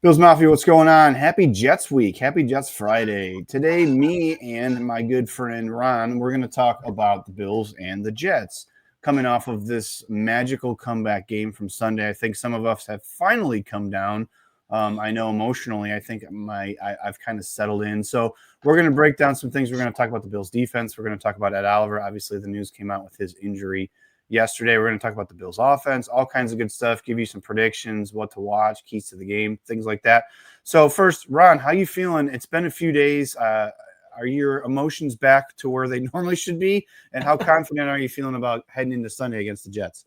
Bills Mafia, what's going on? Happy Jets week. Happy Jets Friday. Today, me and my good friend Ron, we're going to talk about the Bills and the Jets coming off of this magical comeback game from Sunday. I think some of us have finally come down. I know emotionally, I think I've kind of settled in. So we're going to break down some things. We're going to talk about the Bills defense. We're going to talk about Ed Oliver. Obviously, the news came out with his injury yesterday. We're going to talk about the Bills offense, all kinds of good stuff, give you some predictions, what to watch, keys to the game, things like that. So first, Ron, how you feeling? It's been a few days. Are your emotions back to where they normally should be? And how confident are you feeling about heading into Sunday against the Jets?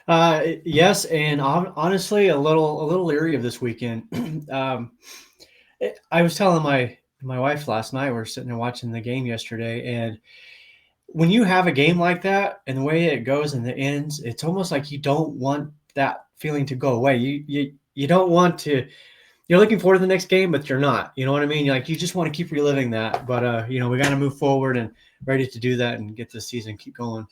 Yes, and honestly, a little leery of this weekend. I was telling my wife last night, we were sitting there watching the game yesterday, and when you have a game like that and the way it goes and the ends, it's almost like you don't want that feeling to go away. You don't want to. You're looking forward to the next game, but you're not. You know what I mean? You just want to keep reliving that. But we got to move forward and ready to do that and get this season keep going.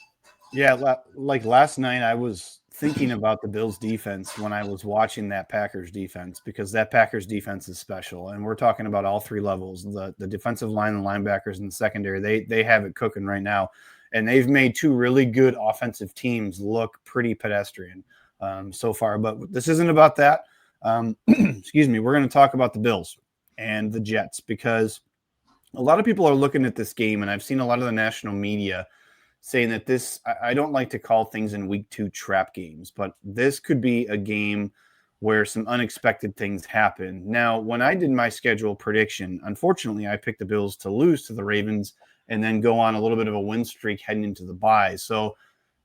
Yeah, like last night, I was thinking about the Bills defense when I was watching that Packers defense, because that Packers defense is special. And we're talking about all three levels, the defensive line, the linebackers, and the secondary. They have it cooking right now. And they've made two really good offensive teams look pretty pedestrian so far. But this isn't about that. Excuse me. We're going to talk about the Bills and the Jets, because a lot of people are looking at this game, and I've seen a lot of the national media saying that this, I don't like to call things in week 2 trap games, but this could be a game where some unexpected things happen. Now, when I did my schedule prediction, unfortunately, I picked the Bills to lose to the Ravens and then go on a little bit of a win streak heading into the bye. So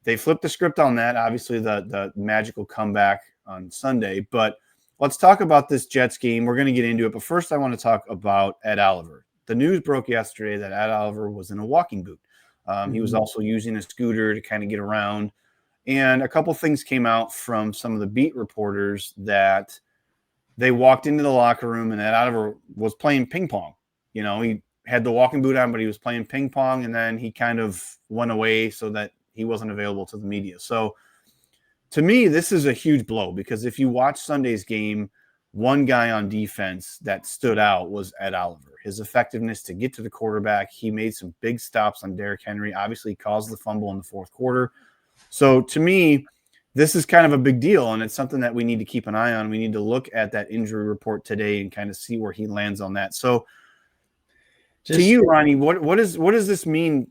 they flipped the script on that. Obviously, the magical comeback on Sunday. But let's talk about this Jets game. We're going to get into it. But first, I want to talk about Ed Oliver. The news broke yesterday that Ed Oliver was in a walking boot. He was also using a scooter to kind of get around. And a couple things came out from some of the beat reporters that they walked into the locker room and Ed Oliver was playing ping pong. You know, he had the walking boot on, but he was playing ping pong, and then he kind of went away so that he wasn't available to the media. So to me, this is a huge blow, because if you watch Sunday's game, one guy on defense that stood out was Ed Oliver. His effectiveness to get to the quarterback. He made some big stops on Derrick Henry. Obviously, he caused the fumble in the fourth quarter. So to me, this is kind of a big deal, and it's something that we need to keep an eye on. We need to look at that injury report today and kind of see where he lands on that. So to you, Ronnie, what does this mean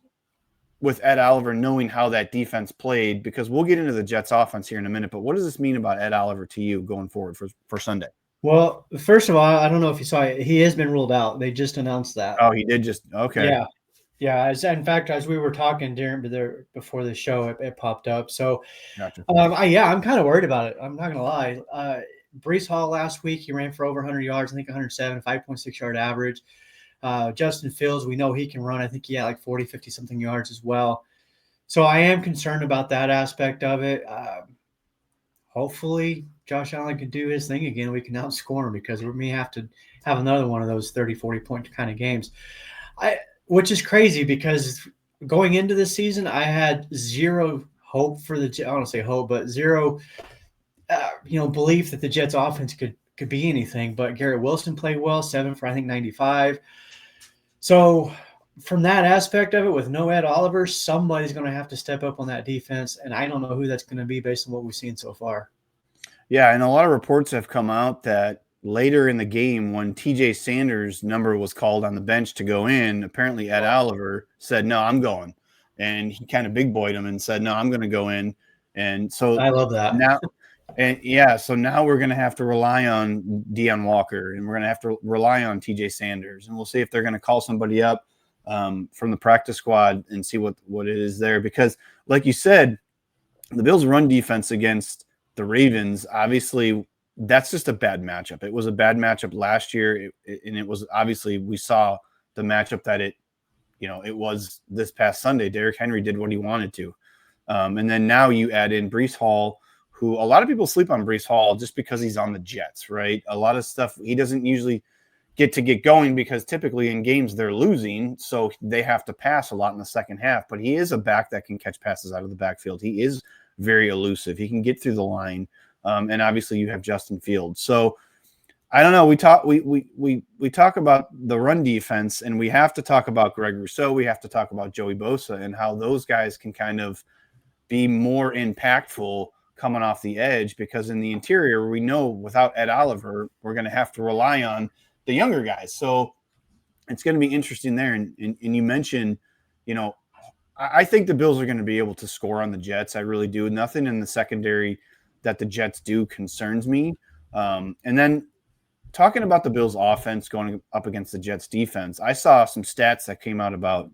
with Ed Oliver, knowing how that defense played? Because we'll get into the Jets offense here in a minute, but what does this mean about Ed Oliver to you going forward for Sunday? Well, first of all, I don't know if you saw it. He has been ruled out. They just announced that. Oh, he did just – okay. Yeah. Yeah. In fact, as we were talking before the show, it popped up. So, Gotcha. I'm kind of worried about it. I'm not going to lie. Breece Hall last week, he ran for over 100 yards, I think 107, 5.6 yard average. Justin Fields, we know he can run. I think he had like 40, 50-something yards as well. So I am concerned about that aspect of it. Hopefully Josh Allen can do his thing again. We can outscore him, because we may have to have another one of those 30, 40-point kind of games. Which is crazy, because going into this season, I had zero hope for I don't want to say hope, but zero, belief that the Jets offense could be anything. But Garrett Wilson played well, 7 for, I think, 95. So from that aspect of it, with no Ed Oliver, somebody's going to have to step up on that defense, and I don't know who that's going to be based on what we've seen so far. Yeah, and a lot of reports have come out that later in the game, when TJ Sanders' number was called on the bench to go in, apparently Ed Oliver said, "No, I'm going." And he kind of big boyed him and said, "No, I'm going to go in." And so I love that. So now we're going to have to rely on Deion Walker, and we're going to have to rely on TJ Sanders, and we'll see if they're going to call somebody up from the practice squad and see what it is there. Because like you said, the Bills' run defense against the Ravens, obviously that's just a bad matchup. It was a bad matchup last year, and it was obviously, we saw the matchup that it was this past Sunday. Derrick Henry did what he wanted to. And then now you add in Breece Hall, who a lot of people sleep on Breece Hall just because he's on the Jets, right? A lot of stuff, he doesn't usually get going, because typically in games they're losing, so they have to pass a lot in the second half. But he is a back that can catch passes out of the backfield. He is very elusive. He can get through the line. And obviously you have Justin Fields. So I don't know. We talk about the run defense, and we have to talk about Greg Rousseau. We have to talk about Joey Bosa and how those guys can kind of be more impactful coming off the edge, because in the interior, we know without Ed Oliver, we're going to have to rely on the younger guys. So it's going to be interesting there. And you mentioned, you know, I think the Bills are going to be able to score on the Jets. I really do. Nothing in the secondary that the Jets do concerns me. And then talking about the Bills offense going up against the Jets defense, I saw some stats that came out about,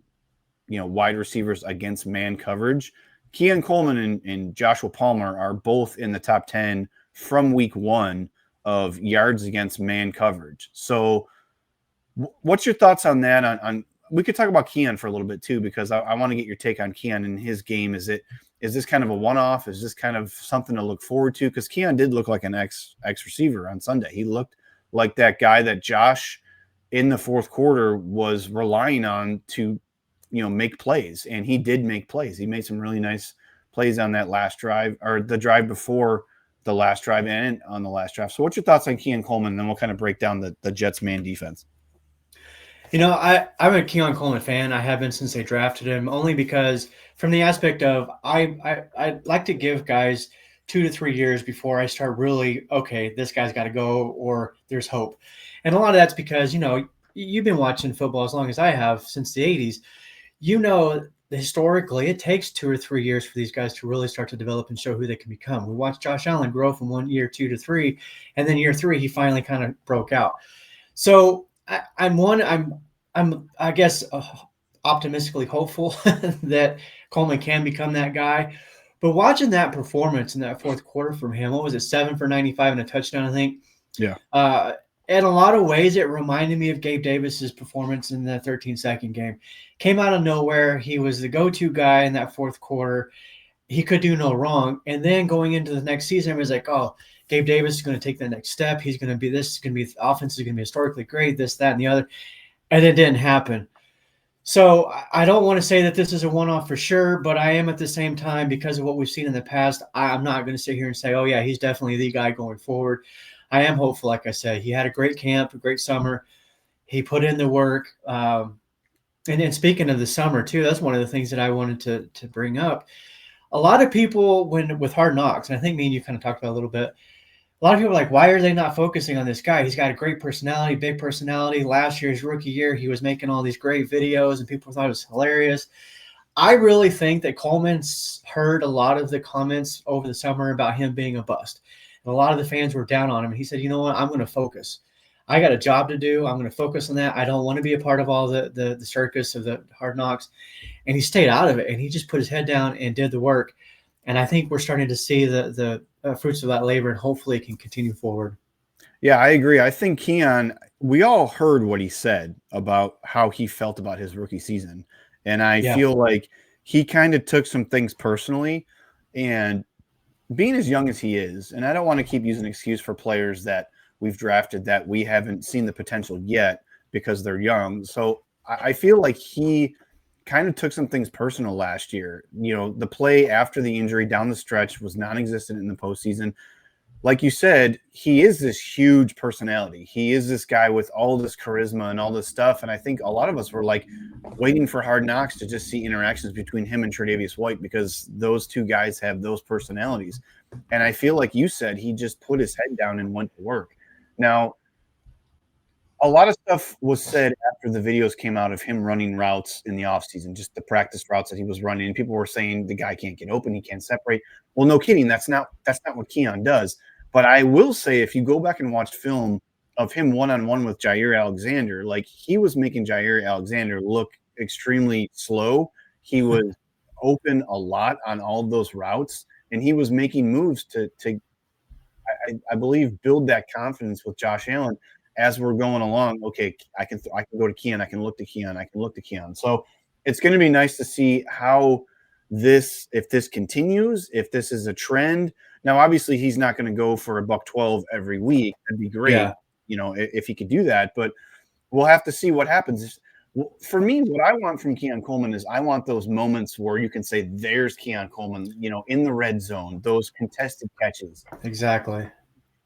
wide receivers against man coverage. Keon Coleman and Joshua Palmer are both in the top 10 from week 1 of yards against man coverage. So what's your thoughts on that? On we could talk about Keon for a little bit too, because I want to get your take on Keon and his game. Is this kind of a one-off? Is this kind of something to look forward to? Because Keon did look like an ex receiver on Sunday. He looked like that guy that Josh in the fourth quarter was relying on to, make plays. And he did make plays. He made some really nice plays on that last drive, or the drive before the last drive and on the last drive. So what's your thoughts on Keon Coleman? And then we'll kind of break down the Jets man defense. I'm a Keon Coleman fan. I have been since they drafted him, only because from the aspect of I like to give guys 2 to 3 years before I start really, okay, this guy's got to go or there's hope. And a lot of that's because, you've been watching football as long as I have, since the 80s. Historically, it takes 2 or 3 years for these guys to really start to develop and show who they can become. We watched Josh Allen grow from 1 year, 2 to 3, and then year 3, he finally kind of broke out. So I'm I guess optimistically hopeful that Coleman can become that guy. But watching that performance in that fourth quarter from him, what was it, 7 for 95 and a touchdown, I think? Yeah. In a lot of ways, it reminded me of Gabe Davis's performance in the 13-second game. Came out of nowhere. He was the go-to guy in that fourth quarter. He could do no wrong. And then going into the next season, everybody's like, oh, Gabe Davis is going to take the next step. He's going to be this. The offense is going to be historically great, this, that, and the other. And it didn't happen. So I don't want to say that this is a one-off for sure, but I am at the same time, because of what we've seen in the past, I'm not going to sit here and say, oh, yeah, he's definitely the guy going forward. I am hopeful, like I said. He had a great camp, a great summer. He put in the work. And then speaking of the summer, too, that's one of the things that I wanted to bring up. A lot of people, with Hard Knocks, and I think me and you kind of talked about a little bit, a lot of people are like, why are they not focusing on this guy? He's got a great personality, big personality. Last year's rookie year, he was making all these great videos, and people thought it was hilarious. I really think that Coleman's heard a lot of the comments over the summer about him being a bust. And a lot of the fans were down on him. And he said, you know what? I'm going to focus. I got a job to do. I'm going to focus on that. I don't want to be a part of all the circus of the Hard Knocks. And he stayed out of it, and he just put his head down and did the work. And I think we're starting to see the fruits of that labor, and hopefully it can continue forward. Yeah, I agree. I think Keon, we all heard what he said about how he felt about his rookie season. And I feel like he kind of took some things personally, and being as young as he is, and I don't want to keep using an excuse for players that we've drafted that we haven't seen the potential yet because they're young. So I feel like he kind of took some things personal last year. The play after the injury down the stretch was non-existent in the postseason. Like you said, he is this huge personality. He is this guy with all this charisma and all this stuff. And I think a lot of us were like waiting for Hard Knocks to just see interactions between him and Tre'Davious White, because those two guys have those personalities. And I feel like you said, he just put his head down and went to work. Now, a lot of stuff was said after the videos came out of him running routes in the offseason, just the practice routes that he was running. And people were saying the guy can't get open, he can't separate. Well, no kidding. That's not what Keon does. But I will say, if you go back and watch film of him one-on-one with Jair Alexander, like, he was making Jair Alexander look extremely slow. He was open a lot on all of those routes, and he was making moves to I believe, build that confidence with Josh Allen as we're going along. Okay, I can go to Keon, I can look to Keon, I can look to Keon. So it's going to be nice to see how if this continues, if this is a trend. Now, obviously, he's not going to go for $112 every week. That'd be great, if he could do that. But we'll have to see what happens. For me, what I want from Keon Coleman is I want those moments where you can say, there's Keon Coleman, in the red zone, those contested catches. Exactly.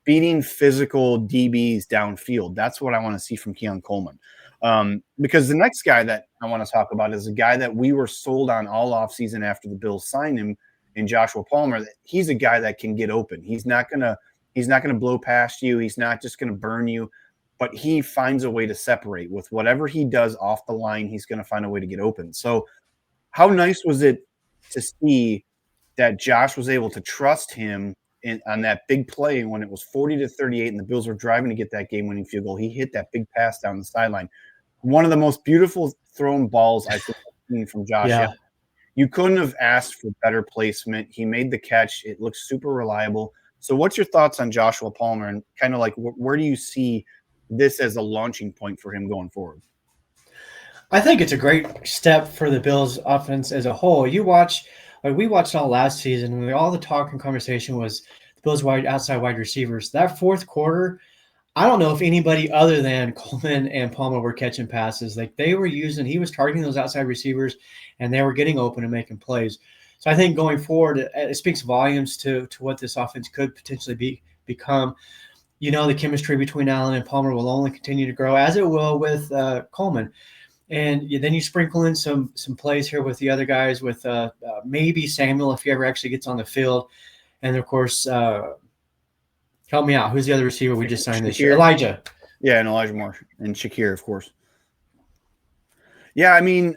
beating physical DBs downfield. That's what I want to see from Keon Coleman. Because the next guy that I want to talk about is a guy that we were sold on all offseason after the Bills signed him, in Joshua Palmer. He's a guy that can get open. He's not gonna blow past you. He's not just gonna burn you, but he finds a way to separate. With whatever he does off the line, he's gonna find a way to get open. So how nice was it to see that Josh was able to trust him on that big play when it was 40-38 and the Bills were driving to get that game-winning field goal. He hit that big pass down the sideline. One of the most beautiful thrown balls I think I've seen from Josh. Yeah. You couldn't have asked for better placement. He made the catch. It looks super reliable. So what's your thoughts on Joshua Palmer, and kind of like where do you see this as a launching point for him going forward? I think it's a great step for the Bills offense as a whole. We watched all last season, and all the talk and conversation was the Bills outside wide receivers. That fourth quarter, I don't know if anybody other than Coleman and Palmer were catching passes. Like he was targeting those outside receivers, and they were getting open and making plays. So I think going forward, it speaks volumes to what this offense could potentially become. The chemistry between Allen and Palmer will only continue to grow, as it will with Coleman. And then you sprinkle in some plays here with the other guys, with maybe Samuel if he ever actually gets on the field, and of course, help me out. Who's the other receiver we just signed this year? Elijah. Yeah, and Elijah Moore and Shakir, of course. Yeah, I mean,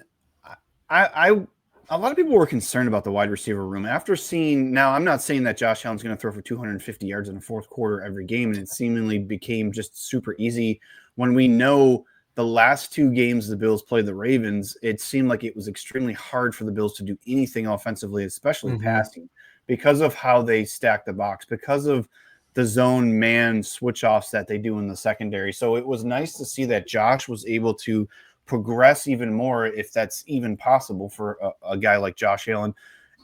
a lot of people were concerned about the wide receiver room after seeing. Now, I'm not saying that Josh Allen's going to throw for 250 yards in the fourth quarter every game, and it seemingly became just super easy when we know the last two games the Bills played the Ravens. It seemed like it was extremely hard for the Bills to do anything offensively, especially passing, because of how they stack the box, because of the zone man switch offs that they do in the secondary. So it was nice to see that Josh was able to progress even more, if that's even possible for a guy like Josh Allen.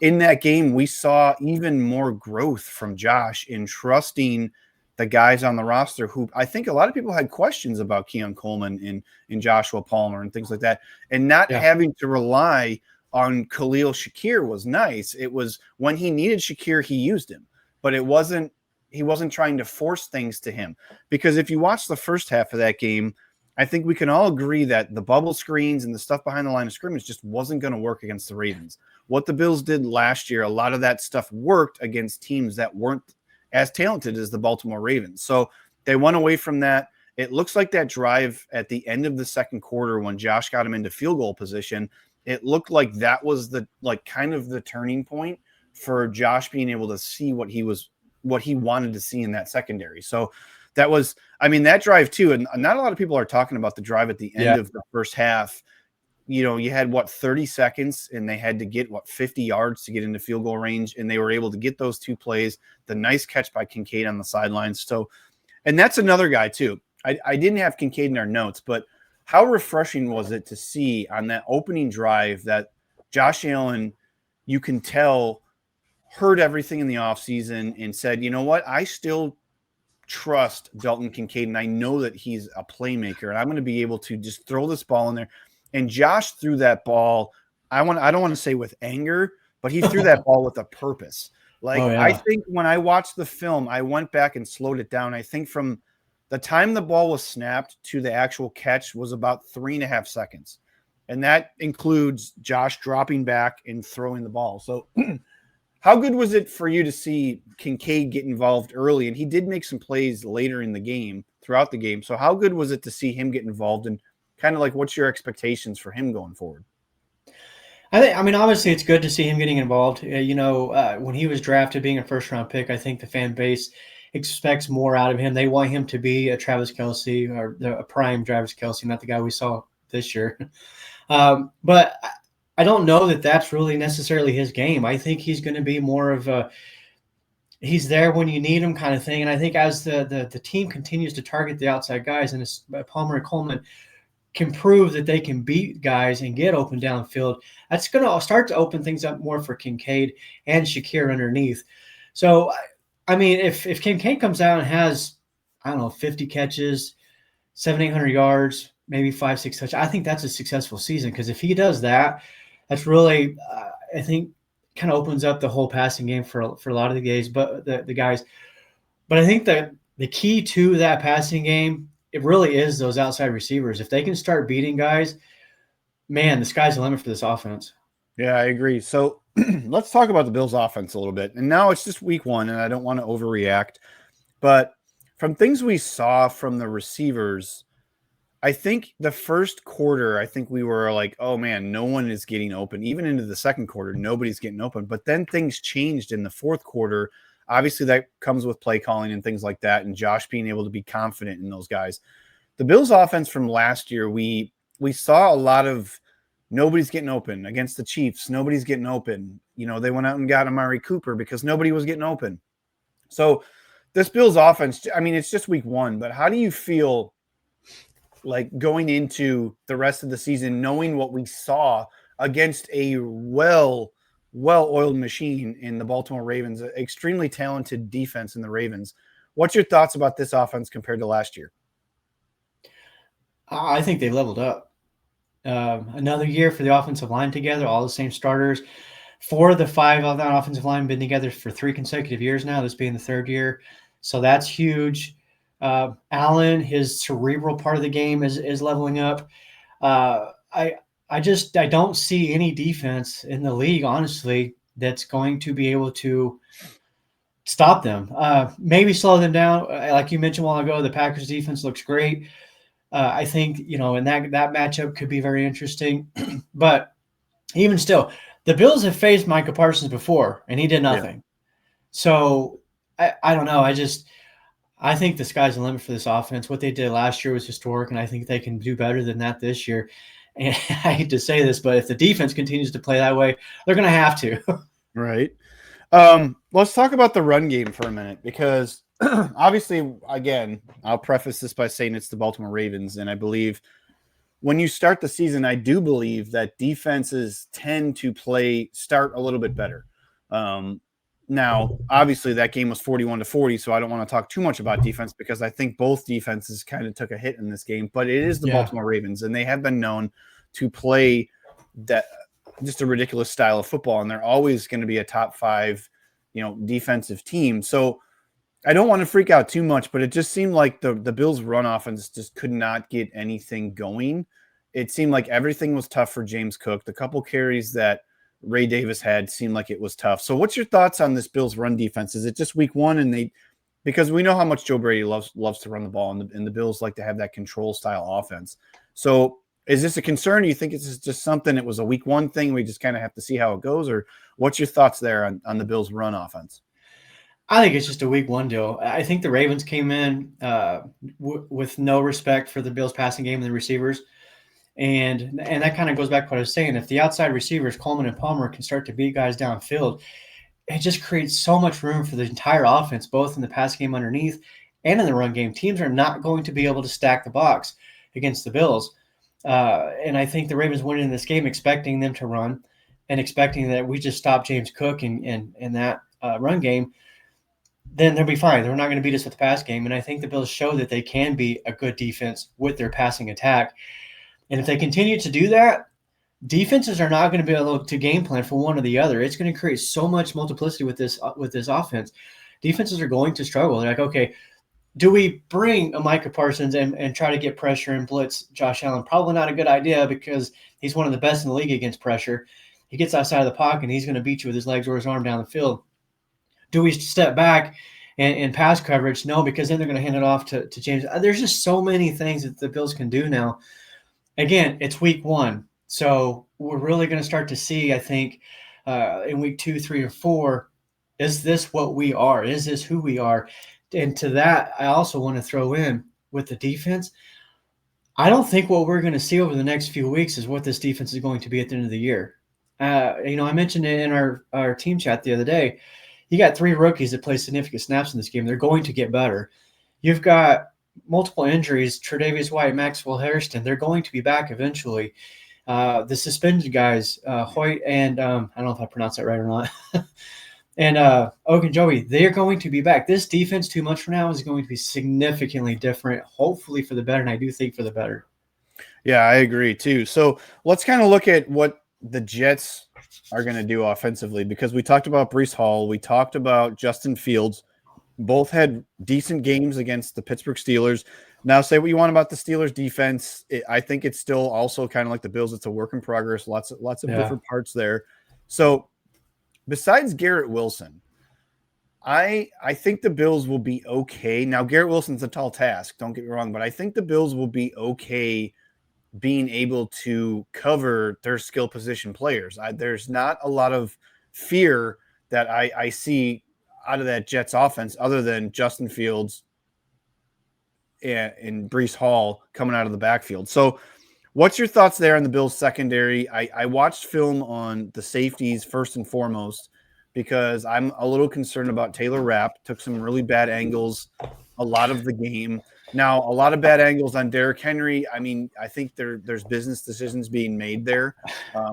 In that game, we saw even more growth from Josh in trusting the guys on the roster who I think a lot of people had questions about Keon Coleman in Joshua Palmer and things like that. And not having to rely on Khalil Shakir was nice. It was when he needed Shakir, he used him, but he wasn't trying to force things to him. Because if you watch the first half of that game, I think we can all agree that the bubble screens and the stuff behind the line of scrimmage just wasn't going to work against the Ravens. What the Bills did last year, a lot of that stuff worked against teams that weren't as talented as the Baltimore Ravens. So they went away from that. It looks like that drive at the end of the second quarter when Josh got him into field goal position, it looked like that was kind of the turning point for Josh being able to see what he wanted to see in that secondary. So that was, that drive too. And not a lot of people are talking about the drive at the end of the first half. You had 30 seconds and they had to get 50 yards to get into field goal range. And they were able to get those two plays, the nice catch by Kincaid on the sidelines. So, and that's another guy too. I didn't have Kincaid in our notes, but how refreshing was it to see on that opening drive that Josh Allen, you can tell, heard everything in the offseason and said, you know what, I still trust Dalton Kincaid, and I know that he's a playmaker, and I'm going to be able to just throw this ball in there. And Josh threw that ball, I don't want to say with anger, but he threw that ball with a purpose. I think when I watched the film, I went back and slowed it down. I think from the time the ball was snapped to the actual catch was about 3.5 seconds. And that includes Josh dropping back and throwing the ball. So how good was it for you to see Kincaid get involved early? And he did make some plays later in the game, throughout the game. So how good was it to see him get involved, and kind of what's your expectations for him going forward? Obviously it's good to see him getting involved. When he was drafted being a first-round pick, I think the fan base expects more out of him. They want him to be a Travis Kelce, or a prime Travis Kelce, not the guy we saw this year. But I don't know that that's really necessarily his game. I think he's going to be more of he's there when you need him kind of thing. And I think as the team continues to target the outside guys, and as Palmer and Coleman can prove that they can beat guys and get open downfield, that's going to start to open things up more for Kincaid and Shakir underneath. So, if Kincaid comes out and has, 50 catches, 700-800 yards, maybe 5-6 touchdowns, I think that's a successful season. Because if he does that, that's really, I think, kind of opens up the whole passing game for a lot of the guys. But I think that the key to that passing game, it really is those outside receivers. If they can start beating guys, man, the sky's the limit for this offense. Yeah, I agree. So let's talk about the Bills offense a little bit. And now it's just week one, and I don't want to overreact, but from things we saw from the receivers, I think the first quarter, I think we were like, oh man, no one is getting open. Even into the second quarter, nobody's getting open. But then things changed in the fourth quarter. Obviously, that comes with play calling and things like that, and Josh being able to be confident in those guys. The Bills offense from last year, we saw a lot of nobody's getting open against the Chiefs. Nobody's getting open. You know, they went out and got Amari Cooper because nobody was getting open. So this Bills offense, I mean, it's just week one, but how do you feel like going into the rest of the season, knowing what we saw against a well-oiled machine in the Baltimore Ravens, an extremely talented defense in the Ravens? What's your thoughts about this offense compared to last year? I think they leveled up. Another year for the offensive line together, all the same starters. 4 of the 5 on that offensive line been together for 3 consecutive years now, this being the 3rd year. So that's huge. Allen, his cerebral part of the game is leveling up. I don't see any defense in the league, honestly, that's going to be able to stop them. Maybe slow them down. Like you mentioned a while ago, the Packers defense looks great. I think, and that matchup could be very interesting. But even still, the Bills have faced Micah Parsons before, and he did nothing. Yeah. So I don't know. I think the sky's the limit for this offense. What they did last year was historic, and I think they can do better than that this year. And I hate to say this, but if the defense continues to play that way, they're going to have to. Right. Let's talk about the run game for a minute, because obviously, again, I'll preface this by saying it's the Baltimore Ravens, and I believe when you start the season, I do believe that defenses tend to start a little bit better. Now, obviously, that game was 41-40, so I don't want to talk too much about defense because I think both defenses kind of took a hit in this game. But it is the Baltimore Ravens, and they have been known to play that just a ridiculous style of football, and they're always going to be a top 5, defensive team. So I don't want to freak out too much, but it just seemed like the Bills' run offense just could not get anything going. It seemed like everything was tough for James Cook. The couple carries that Ray Davis had seemed like it was tough. So what's your thoughts on this Bills run defense? Is it just week one because we know how much Joe Brady loves to run the ball, and the Bills like to have that control style offense. So is this a concern? Do you think it's just something, it was a week one thing, we just kind of have to see how it goes? Or what's your thoughts there on the Bills run offense? I think it's just a week one deal. I think the Ravens came in with no respect for the Bills passing game and the receivers. And that kind of goes back to what I was saying. If the outside receivers, Coleman and Palmer, can start to beat guys downfield, it just creates so much room for the entire offense, both in the pass game underneath and in the run game. Teams are not going to be able to stack the box against the Bills. And I think the Ravens went in this game expecting them to run and expecting that we just stop James Cook in that run game. Then they'll be fine. They're not going to beat us with the pass game. And I think the Bills show that they can be a good defense with their passing attack. And if they continue to do that, defenses are not going to be able to game plan for one or the other. It's going to create so much multiplicity with this offense. Defenses are going to struggle. They're like, okay, do we bring a Micah Parsons and try to get pressure and blitz Josh Allen? Probably not a good idea, because he's one of the best in the league against pressure. He gets outside of the pocket and he's going to beat you with his legs or his arm down the field. Do we step back and pass coverage? No, because then they're going to hand it off to James. There's just so many things that the Bills can do now. Again, it's week one. So we're really going to start to see, I think, in week 2, 3, or 4, is this what we are? Is this who we are? And to that, I also want to throw in with the defense. I don't think what we're going to see over the next few weeks is what this defense is going to be at the end of the year. I mentioned it in our team chat the other day. You got 3 rookies that play significant snaps in this game. They're going to get better. You've got multiple injuries, Tre'Davious White, Maxwell Hairston. They're going to be back eventually. The suspended guys, Hoyt and I don't know if I pronounced that right or not, and Ogunjobi, they're going to be back. This defense 2 months from now is going to be significantly different, hopefully for the better, and I do think for the better. Yeah, I agree too. So let's kind of look at what the Jets are going to do offensively, because we talked about Breece Hall. We talked about Justin Fields. Both had decent games against the Pittsburgh Steelers. Now, say what you want about the Steelers defense. I think it's still also kind of like the Bills. It's a work in progress. Lots of different parts there. So besides Garrett Wilson, I think the Bills will be okay. Now, Garrett Wilson's a tall task. Don't get me wrong, but I think the Bills will be okay being able to cover their skill position players. There's not a lot of fear that I see out of that Jets offense other than Justin Fields and Breece Hall coming out of the backfield. So what's your thoughts there on the Bills secondary? I watched film on the safeties first and foremost because I'm a little concerned about Taylor Rapp. Took some really bad angles a lot of the game. Now, a lot of bad angles on Derrick Henry. I mean, I think there's business decisions being made there.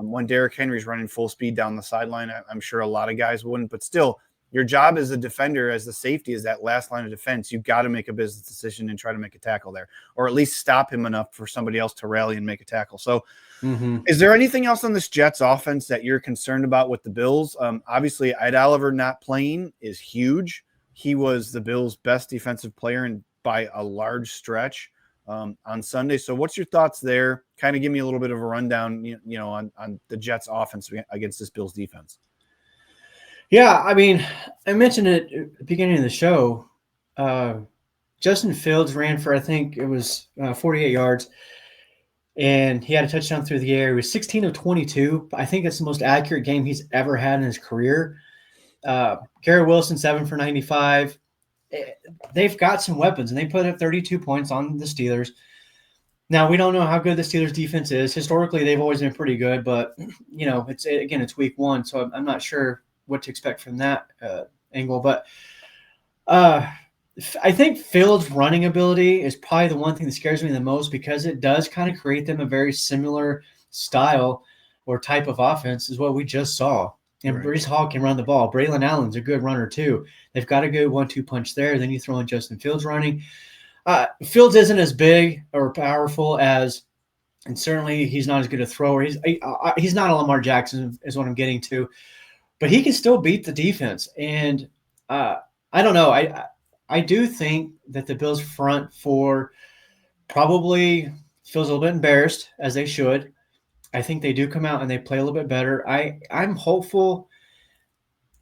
When Derrick Henry's running full speed down the sideline, I'm sure a lot of guys wouldn't. But still, your job as a defender, as the safety, is that last line of defense. You've got to make a business decision and try to make a tackle there, or at least stop him enough for somebody else to rally and make a tackle. So is there anything else on this Jets offense that you're concerned about with the Bills? Obviously, 𝐬𝐿 not playing is huge. He was the Bills' best defensive player and by a large stretch on Sunday. So what's your thoughts there? Kind of give me a little bit of a rundown, on the Jets offense against this Bills defense. Yeah, I mean, I mentioned it at the beginning of the show. Justin Fields ran for, I think it was 48 yards, and he had a touchdown through the air. He was 16 of 22. I think it's the most accurate game he's ever had in his career. Garrett Wilson, 7 for 95. They've got some weapons, and they put up 32 points on the Steelers. Now, we don't know how good the Steelers defense is. Historically, they've always been pretty good, but, it's week one, so I'm not sure what to expect from that angle. But I think Fields' running ability is probably the one thing that scares me the most because it does kind of create them a very similar style or type of offense is what we just saw. And right. Breece Hall can run the ball. Braylon Allen's a good runner too. They've got a good 1-2 punch there. Then you throw in Justin Fields running. Fields isn't as big or powerful as, and certainly he's not as good a thrower. He's not a Lamar Jackson is what I'm getting to. But he can still beat the defense. And I don't know. I do think that the Bills front four probably feels a little bit embarrassed, as they should. I think they do come out and they play a little bit better. I'm hopeful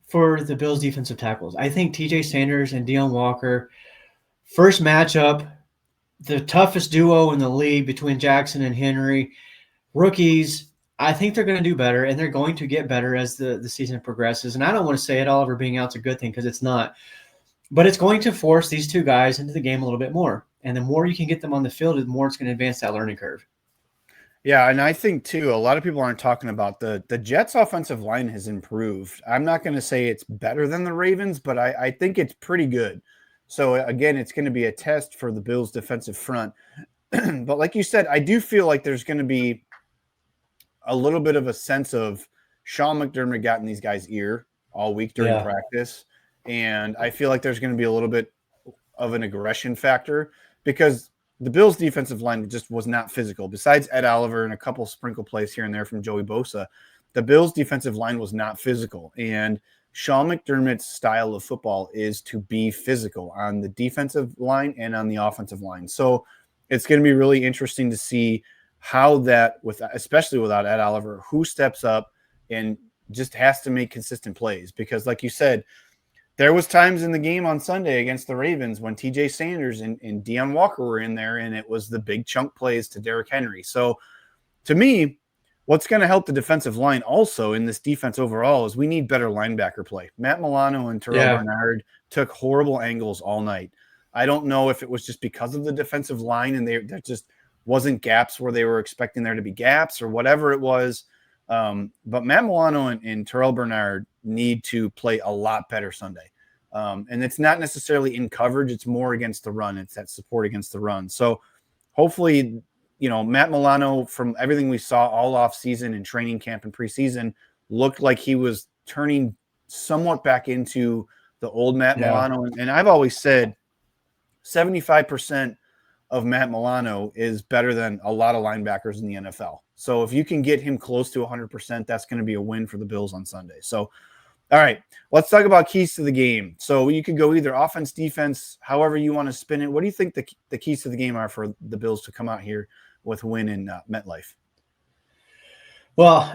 for the Bills defensive tackles. I think TJ Sanders and Deion Walker, first matchup, the toughest duo in the league between Jackson and Henry, rookies. I think they're going to do better, and they're going to get better as the season progresses. And I don't want to say 𝐬𝐿 being out's a good thing because it's not. But it's going to force these two guys into the game a little bit more. And the more you can get them on the field, the more it's going to advance that learning curve. Yeah, and I think, too, a lot of people aren't talking about the Jets' offensive line has improved. I'm not going to say it's better than the Ravens, but I think it's pretty good. So, again, it's going to be a test for the Bills' defensive front. But like you said, I do feel like there's going to be a little bit of a sense of Sean McDermott got in these guys' ear all week during practice. And I feel like there's going to be a little bit of an aggression factor because the Bills' defensive line just was not physical. Besides 𝐬𝐿 and a couple sprinkle plays here and there from Joey Bosa, the Bills' defensive line was not physical. And Sean McDermott's style of football is to be physical on the defensive line and on the offensive line. So it's going to be really interesting to see how that, especially without 𝐬𝐿, who steps up and just has to make consistent plays. Because like you said, there was times in the game on Sunday against the Ravens when TJ Sanders and Deion Walker were in there, and it was the big chunk plays to Derrick Henry. So to me, what's going to help the defensive line also in this defense overall is we need better linebacker play. Matt Milano and Terrell Bernard took horrible angles all night. I don't know if it was just because of the defensive line and there just wasn't gaps where they were expecting there to be gaps or whatever it was. But Matt Milano and Terrell Bernard need to play a lot better Sunday. And it's not necessarily in coverage. It's more against the run. It's that support against the run. So hopefully, Matt Milano, from everything we saw all off season and training camp and preseason, looked like he was turning somewhat back into the old Matt Milano. And I've always said 75% of Matt Milano is better than a lot of linebackers in the NFL. So if you can get him close to 100%, that's going to be a win for the Bills on Sunday. So All right, let's talk about keys to the game. So you could go either offense, defense, however you want to spin it. What do you think the keys to the game are for the Bills to come out here with a win in MetLife? Well,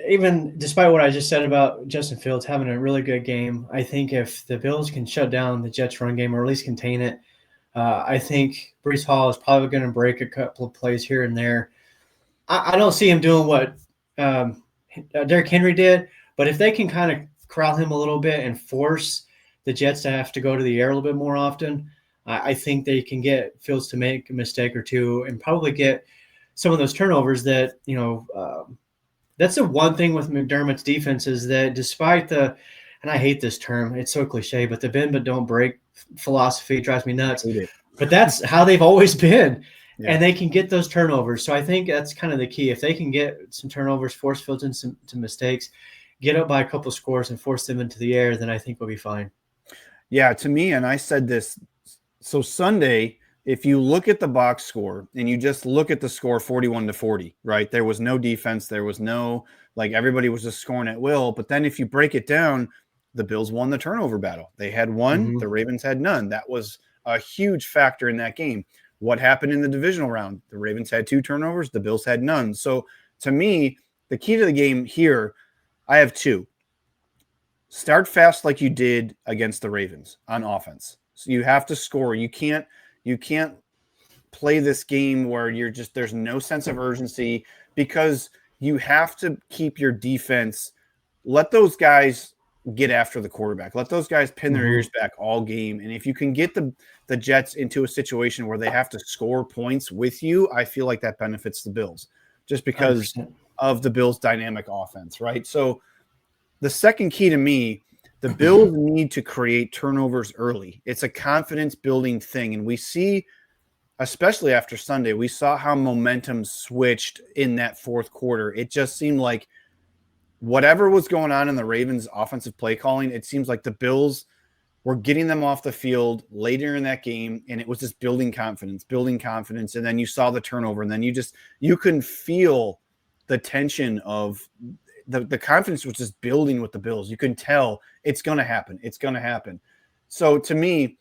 even despite what I just said about Justin Fields having a really good game, I think if the Bills can shut down the Jets' run game or at least contain it, I think Breece Hall is probably going to break a couple of plays here and there. I don't see him doing what Derrick Henry did, but if they can kind of corral him a little bit and force the Jets to have to go to the air a little bit more often, I think they can get Fields to make a mistake or two and probably get some of those turnovers that, that's the one thing with McDermott's defense is that despite and I hate this term, it's so cliche, but the bend but don't break philosophy drives me nuts. But that's how they've always been. Yeah. And they can get those turnovers. So I think that's kind of the key. If they can get some turnovers, force Fields into some mistakes, get up by a couple of scores and force them into the air, then I think we'll be fine. Yeah, to me, and I said this, so Sunday, if you look at the box score and you just look at the score 41-40, right? There was no defense. There was no, everybody was just scoring at will. But then if you break it down, the Bills won the turnover battle. They had one, the Ravens had none. That was a huge factor in that game. What happened in the divisional round? The Ravens had 2 turnovers. The Bills had none. So to me, the key to the game here, I have 2. Start fast like you did against the Ravens on offense. So you have to score. You can't play this game where there's no sense of urgency because you have to keep your defense. Let those guys get after the quarterback. Let those guys pin their ears back all game. And if you can get the Jets into a situation where they have to score points with you, I feel like that benefits the Bills just because 100%. Of the Bills' dynamic offense, right? So the second key to me, the Bills need to create turnovers early. It's a confidence-building thing. And we see, especially after Sunday, we saw how momentum switched in that fourth quarter. It just seemed like whatever was going on in the Ravens' offensive play calling, it seems like the Bills were getting them off the field later in that game, and it was just building confidence. And then you saw the turnover, and then you couldn't feel the tension of the confidence was just building with the Bills. You can tell it's going to happen. It's going to happen. So to me,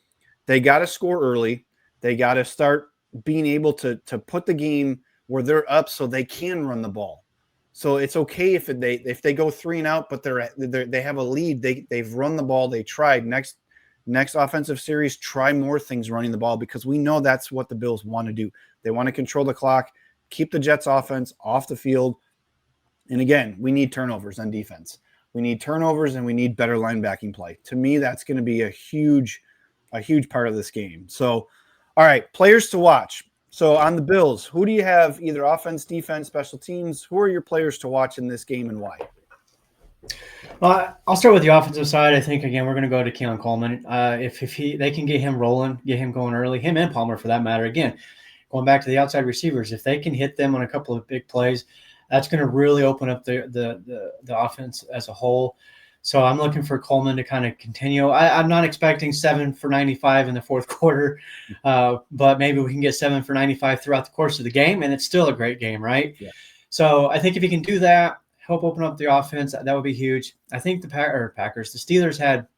they got to score early. They got to start being able to put the game where they're up so they can run the ball. So it's okay if they go 3 and out, but they have a lead. They've run the ball. They tried. Next offensive series, try more things running the ball because we know that's what the Bills want to do. They want to control the clock, keep the Jets offense off the field. And again, we need turnovers on defense. We need turnovers and we need better linebacking play. To me, that's going to be a huge part of this game. So, all right, players to watch. So on the Bills, who do you have either offense, defense, special teams? Who are your players to watch in this game and why? Well, I'll start with the offensive side. I think, again, we're going to go to Keon Coleman. If they can get him rolling, get him going early, him and Palmer for that matter. Again, going back to the outside receivers, if they can hit them on a couple of big plays, that's going to really open up the offense as a whole. So I'm looking for Coleman to kind of continue. I'm not expecting 7 for 95 in the fourth quarter, but maybe we can get 7 for 95 throughout the course of the game, and it's still a great game, right? Yeah. So I think if you can do that, help open up the offense, that would be huge. I think the Steelers had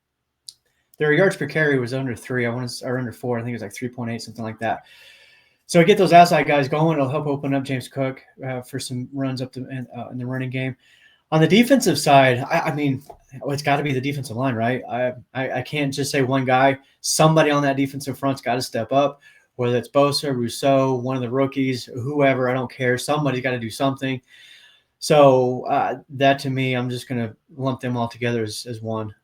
their yards per carry was under 3. Or under 4. I think it was like 3.8, something like that. So get those outside guys going. It'll help open up James Cook for some runs up in the running game. On the defensive side, I mean, it's got to be the defensive line, right? I can't just say one guy. Somebody on that defensive front's got to step up, whether it's Bosa, Rousseau, one of the rookies, whoever, I don't care. Somebody's got to do something. So that to me, I'm just going to lump them all together as one.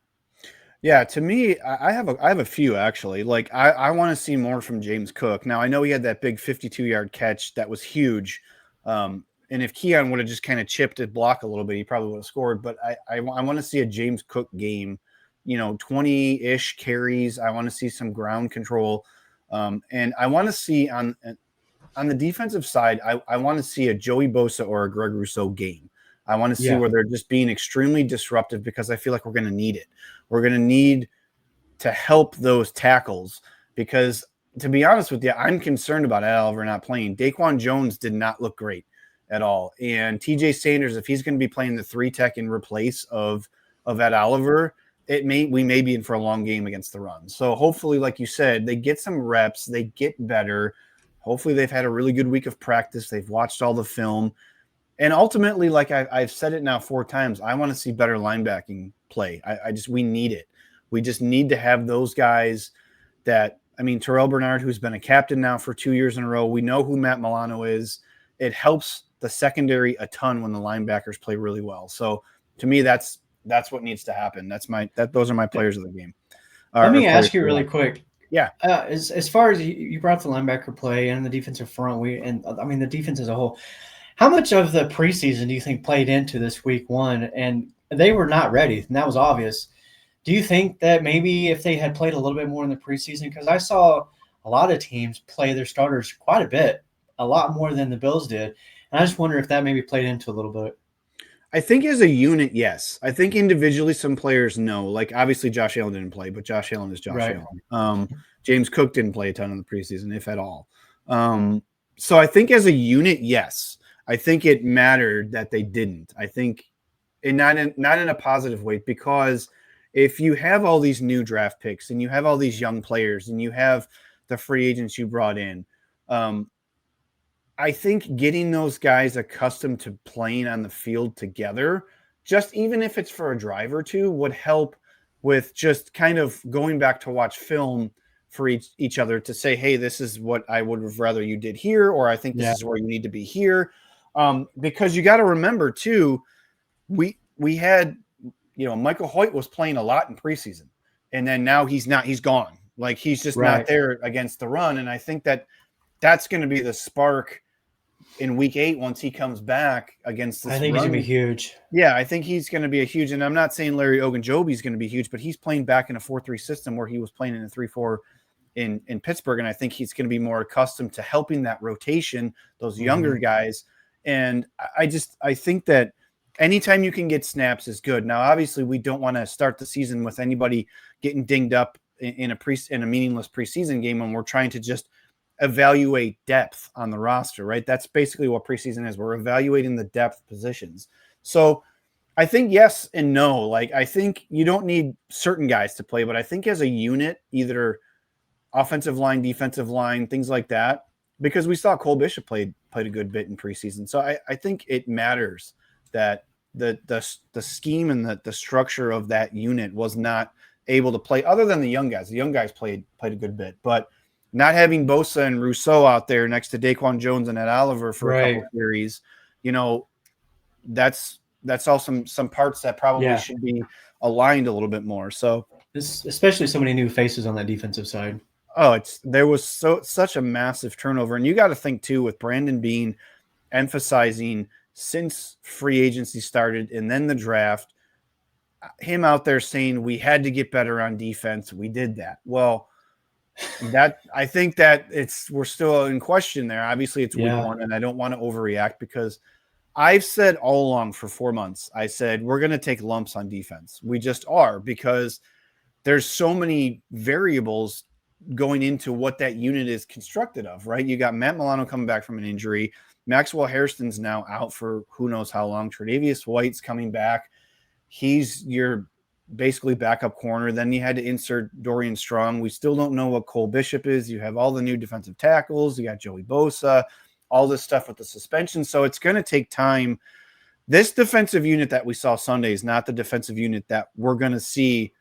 Yeah, to me, I have a few actually. Like I want to see more from James Cook. Now I know he had that big 52-yard catch that was huge. And if Keon would have just kind of chipped it block a little bit, he probably would have scored. But I want to see a James Cook game, 20-ish carries. I want to see some ground control. And I want to see on the defensive side, I want to see a Joey Bosa or a Greg Rousseau game. I want to see where they're just being extremely disruptive because I feel like we're going to need it. We're going to need to help those tackles because, to be honest with you, I'm concerned about Ed Oliver not playing. Daquan Jones did not look great at all. And TJ Sanders, if he's going to be playing the 3 tech in replace of of Ed Oliver, we may be in for a long game against the run. So hopefully, like you said, they get some reps, they get better. Hopefully they've had a really good week of practice. They've watched all the film. And ultimately, like I've said it now 4 times, I want to see better linebacking play. We need it. We just need to have those guys Terrell Bernard, who's been a captain now for 2 years in a row. We know who Matt Milano is. It helps the secondary a ton when the linebackers play really well. So to me, that's what needs to happen. Those are my players of the game. Let me ask you really quick. Yeah. As far as you brought up the linebacker play and the defensive front, the defense as a whole, how much of the preseason do you think played into this week 1? And they were not ready, and that was obvious. Do you think that maybe if they had played a little bit more in the preseason, because I saw a lot of teams play their starters quite a bit, a lot more than the Bills did, and I just wonder if that maybe played into a little bit. I think as a unit, yes. I think individually, some players no. Like obviously, Josh Allen didn't play, but Josh Allen is Josh Allen. James Cook didn't play a ton in the preseason, if at all. So I think as a unit, yes. I think it mattered that they didn't. I think, and not in a positive way, because if you have all these new draft picks and you have all these young players and you have the free agents you brought in, I think getting those guys accustomed to playing on the field together, just even if it's for a drive or two, would help with just kind of going back to watch film for each other to say, hey, this is what I would have rather you did here, or I think this is where you need to be here. Because you got to remember too, we had, Michael Hoyt was playing a lot in preseason, and then now he's gone. Like he's just not there against the run. And I think that's going to be the spark in week 8 once he comes back against this. I think he's going to be huge. Yeah, I think he's going to be a huge, and I'm not saying Larry Ogunjobi is going to be huge, but he's playing back in a 4-3 system where he was playing in a 3-4 in Pittsburgh. And I think he's going to be more accustomed to helping that rotation, those younger guys. And I think that anytime you can get snaps is good. Now, obviously, we don't want to start the season with anybody getting dinged up in a meaningless preseason game when we're trying to just evaluate depth on the roster, right? That's basically what preseason is. We're evaluating the depth positions. So I think yes and no. Like I think you don't need certain guys to play, but I think as a unit, either offensive line, defensive line, things like that, because we saw Cole Bishop played a good bit in preseason. So I think it matters that the scheme and the structure of that unit was not able to play, other than the young guys. The young guys played a good bit, but not having Bosa and Rousseau out there next to Daquan Jones and Ed Oliver for a couple series, that's all some parts that probably should be aligned a little bit more. So especially so many new faces on that defensive side. Oh, there was such a massive turnover. And you got to think too, with Brandon Beane emphasizing since free agency started and then the draft, him out there saying we had to get better on defense. We did that. Well, I think that we're still in question there. Obviously it's week 1 and I don't want to overreact because I've said all along for 4 months, I said, we're going to take lumps on defense. We just are, because there's so many variables going into what that unit is constructed of, right? You got Matt Milano coming back from an injury. Maxwell Hairston's now out for who knows how long. Tre'Davious White's coming back. He's your basically backup corner. Then you had to insert Dorian Strong. We still don't know what Cole Bishop is. You have all the new defensive tackles. You got Joey Bosa, all this stuff with the suspension. So it's going to take time. This defensive unit that we saw Sunday is not the defensive unit that we're going to see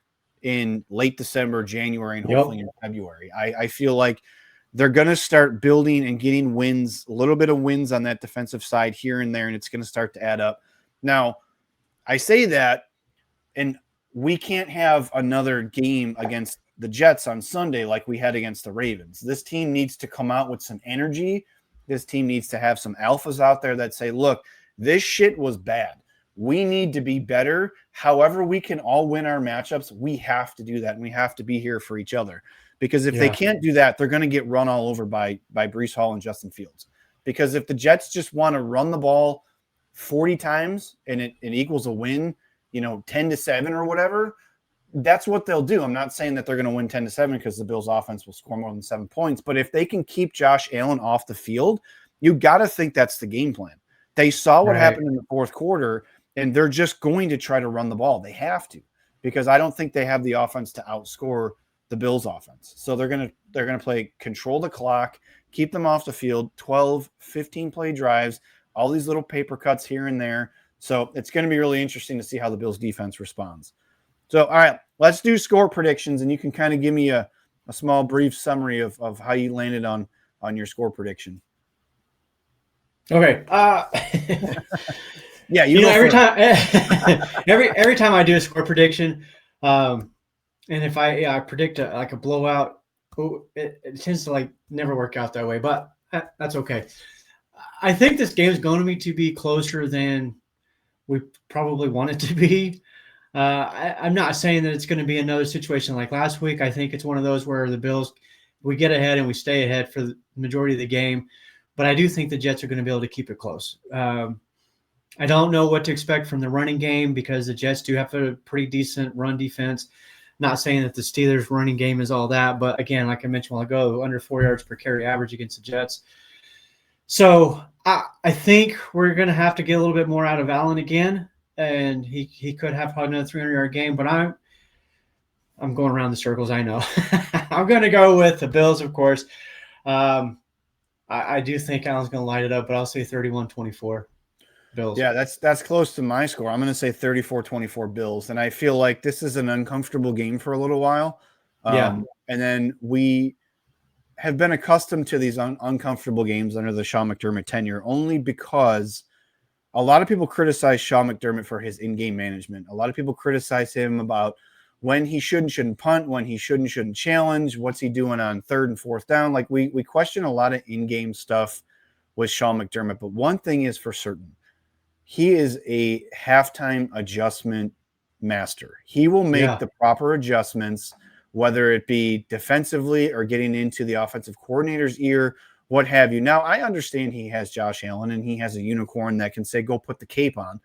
in late December, January, and hopefully in February. I feel like they're going to start building and getting wins, a little bit of wins on that defensive side here and there, and it's going to start to add up. Now, I say that, and we can't have another game against the Jets on Sunday like we had against the Ravens. This team needs to come out with some energy. This team needs to have some alphas out there that say, look, this shit was bad. We need to be better. However we can all win our matchups, we have to do that, and we have to be here for each other. Because if they can't do that, they're going to get run all over by Breece Hall and Justin Fields. Because if the Jets just want to run the ball 40 times and it equals a win, 10-7 or whatever, that's what they'll do. I'm not saying that they're going to win 10-7 because the Bills offense will score more than 7 points. But if they can keep Josh Allen off the field, you got to think that's the game plan. They saw what happened in the fourth quarter. and they're just going to try to run the ball. They have to, because I don't think they have the offense to outscore the Bills offense. So they're going to play control the clock, keep them off the field, 12, 15 play drives, all these little paper cuts here and there. So it's going to be really interesting to see how the Bills defense responds. So, all right, let's do score predictions, and you can kind of give me a small brief summary of how you landed on your score prediction. Okay. Yeah, every time every time I do a score prediction, and if I predict a blowout, it tends to like never work out that way. But that's okay. I think this game is going to be closer than we probably want it to be. I'm not saying that it's going to be another situation like last week. I think it's one of those where the Bills, we get ahead and we stay ahead for the majority of the game. But I do think the Jets are going to be able to keep it close. I don't know what to expect from the running game because the Jets do have a pretty decent run defense. Not saying that the Steelers' running game is all that, but again, like I mentioned a while ago, under 4 yards per carry average against the Jets. So I think we're going to have to get a little bit more out of Allen again, and he could have probably another 300-yard game. But I'm going around the circles, I know. I'm going to go with the Bills, of course. I do think Allen's going to light it up, but I'll say 31-24. Bills. Yeah, that's close to my score. I'm going to say 34-24 Bills, and I feel like this is an uncomfortable game for a little while. And then we have been accustomed to these uncomfortable games under the Sean McDermott tenure only because a lot of people criticize Sean McDermott for his in-game management. A lot of people criticize him about when he shouldn't punt, when he shouldn't challenge, what's he doing on 3rd and 4th down. Like we question a lot of in-game stuff with Sean McDermott, but one thing is for certain. He is a halftime adjustment master. He will make the proper adjustments, whether it be defensively or getting into the offensive coordinator's ear, what have you. Now, I understand he has Josh Allen and he has a unicorn that can say, go put the cape on.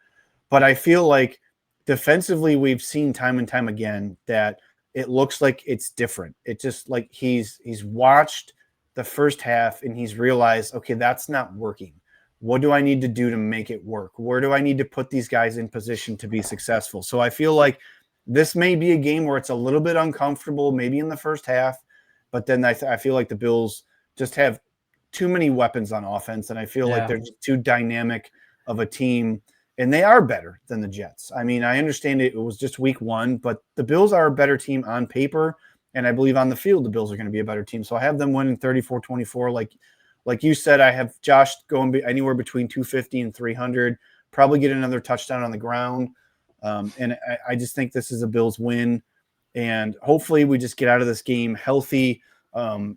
But I feel like defensively, we've seen time and time again that it looks like it's different. It just like he's watched the first half and he's realized, okay, that's not working. What do I need to do to make it work? Where do I need to put these guys in position to be successful? So I feel like this may be a game where it's a little bit uncomfortable, maybe in the first half, but then I feel like the Bills just have too many weapons on offense, and I feel like they're just too dynamic of a team, and they are better than the Jets. I mean, I understand it was just week 1, but the Bills are a better team on paper, and I believe on the field the Bills are going to be a better team. So I have them winning 34-24. Like you said, I have Josh going anywhere between 250 and 300, probably get another touchdown on the ground. And I just think this is a Bills win. And hopefully we just get out of this game healthy because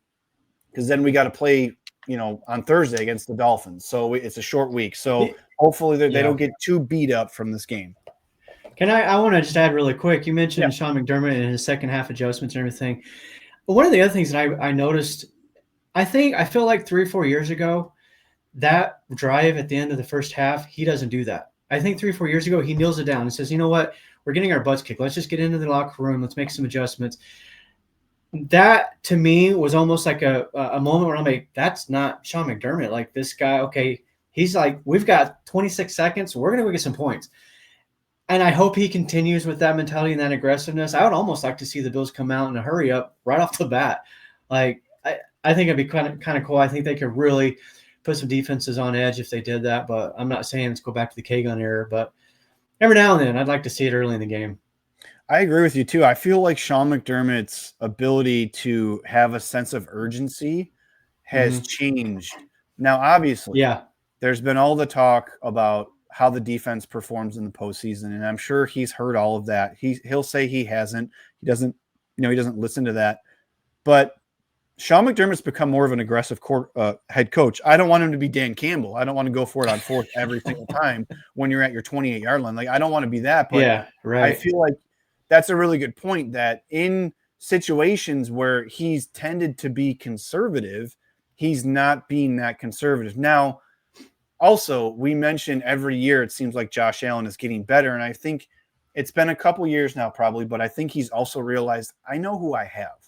then we got to play, on Thursday against the Dolphins. So it's a short week. So hopefully they don't get too beat up from this game. I want to just add really quick. You mentioned Sean McDermott and his second half adjustments and everything. But one of the other things that I noticed, I feel like 3 or 4 years ago, that drive at the end of the first half, he doesn't do that. I think 3 or 4 years ago, he kneels it down and says, you know what? We're getting our butts kicked. Let's just get into the locker room. Let's make some adjustments. That, to me, was almost like a moment where I'm like, that's not Sean McDermott. Like, this guy, okay, he's like, we've got 26 seconds. We're going to go get some points. And I hope he continues with that mentality and that aggressiveness. I would almost like to see the Bills come out in a hurry up right off the bat. Like, I think it'd be kind of cool. I think they could really put some defenses on edge if they did that. But I'm not saying let's go back to the K-gun era. But every now and then, I'd like to see it early in the game. I agree with you, too. I feel like Sean McDermott's ability to have a sense of urgency has changed. Now, obviously, there's been all the talk about how the defense performs in the postseason, and I'm sure he's heard all of that. He'll say he hasn't. He doesn't listen to that. But Sean McDermott's become more of an aggressive head coach. I don't want him to be Dan Campbell. I don't want to go for it on 4th every single time when you're at your 28-yard line. Like, I don't want to be that. But I feel like that's a really good point that in situations where he's tended to be conservative, he's not being that conservative. Now, also, we mention every year it seems like Josh Allen is getting better, and I think it's been a couple years now probably, but I think he's also realized, I know who I have.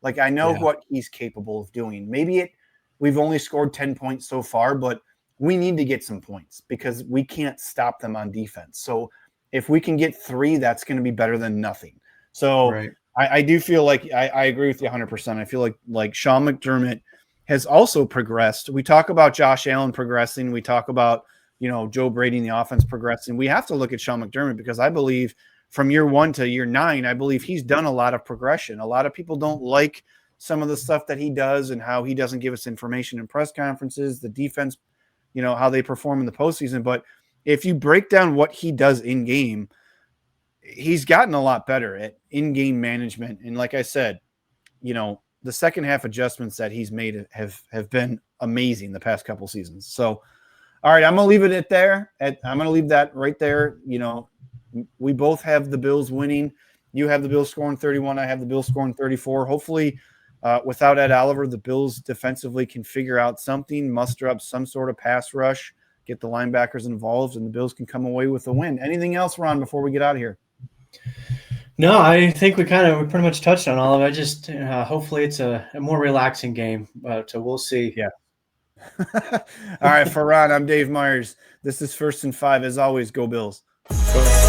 Like, I know what he's capable of doing. Maybe we've only scored 10 points so far, but we need to get some points because we can't stop them on defense. So if we can get 3, that's going to be better than nothing. So Right. I do feel like I agree with you 100%. I feel like Sean McDermott has also progressed. We talk about Josh Allen progressing. We talk about, Joe Brady and the offense progressing. We have to look at Sean McDermott because I believe from year 1 to year 9, I believe he's done a lot of progression. A lot of people don't like some of the stuff that he does and how he doesn't give us information in press conferences, the defense, how they perform in the postseason. But if you break down what he does in game, he's gotten a lot better at in-game management. And like I said, the second half adjustments that he's made have been amazing the past couple seasons. So, all right, I'm going to leave it at there. I'm going to leave that right there. We both have the Bills winning. You have the Bills scoring 31. I have the Bills scoring 34. Hopefully, without Ed Oliver, the Bills defensively can figure out something, muster up some sort of pass rush, get the linebackers involved, and the Bills can come away with a win. Anything else, Ron, before we get out of here? No, I think we pretty much touched on all of it. Just hopefully it's a more relaxing game, but we'll see. Yeah. All right, for Ron, I'm Dave Myers. This is First and 5. As always, go Bills. Go.